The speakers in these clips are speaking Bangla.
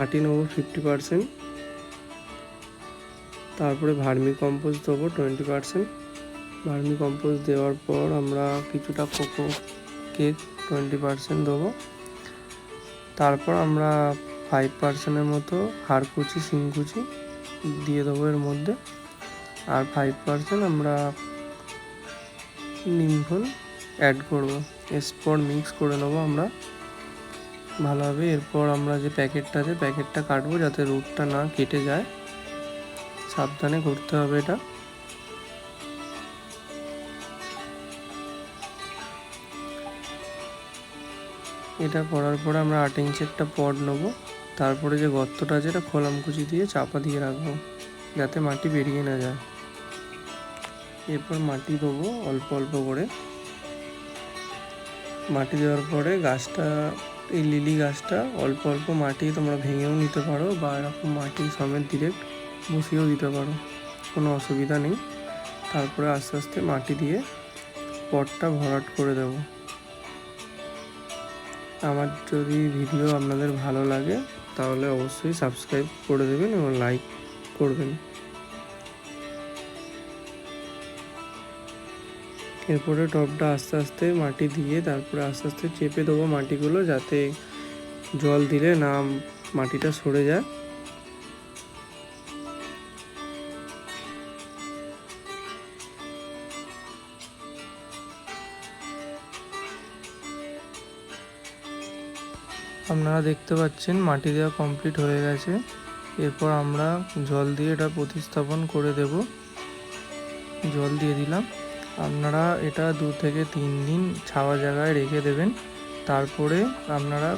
মাটি নেব 50%, তারপরে ভার্মি কম্পোস্ট দেবো 20%। ভার্মি কম্পোস্ট দেওয়ার পর আমরা কিছুটা কোকো কেক 20% দেবো। তারপর আমরা 5%-এর মতো হাড়কুচি শিংকুচি দিয়ে দেবো এর মধ্যে, আর 5% আমরা নিমখোল অ্যাড করবো। এরপর মিক্স করে নেবো আমরা ভালোভাবে। এরপর আমরা যে প্যাকেটটা আছে প্যাকেটটা কাটবো যাতে রুটটা না কেটে যায়, সাবধানে করতে হবে এটা। এটা করার পরে আমরা 8 ইঞ্চি একটা পট নেবো, তারপরে যে গর্তটা আছে এটা খোলামকুচি দিয়ে চাপা দিয়ে রাখবো যাতে মাটি বেরিয়ে না যায়। এরপর মাটি দেবো অল্প অল্প করে। মাটি দেওয়ার পরে গাছটা, এই লিলি গাছটা অল্প অল্প মাটি তোমরা ভেঙেও নিতে পারো বা এরকম মাটি সমেত ডিরেক্ট বসিয়েও দিতে পারো, কোনো অসুবিধা নেই। তারপরে আস্তে আস্তে মাটি দিয়ে পটটা ভরাট করে দেবো। আমার যদি ভিডিও আপনাদের ভালো লাগে তাহলে অবশ্যই সাবস্ক্রাইব করে দেবেন এবং লাইক করবেন। এরপরে টবটা আস্তে আস্তে মাটি দিয়ে তারপরে আস্তে আস্তে চেপে দেবো মাটিগুলো, যাতে জল দিলে না মাটিটা সরে যায়। আপনারা দেখতে পাচ্ছেন মাটি দেওয়া কমপ্লিট হয়ে গেছে। এরপর আমরা জল দিয়ে এটা প্রতিস্থাপন করে দেব। জল দিয়ে দিলাম। আপনারা এটা 2 থেকে 3 দিন ছাওয়া জায়গায় রেখে দেবেন। তারপরে আপনারা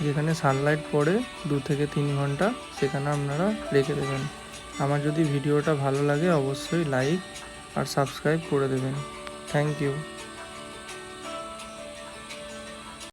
যেখানে সানলাইট পড়ে 2 থেকে 3 ঘন্টা সেখানে আপনারা রেখে দেবেন। আমার যদি ভিডিওটা ভালো লাগে অবশ্যই লাইক আর সাবস্ক্রাইব করে দেবেন। Thank you.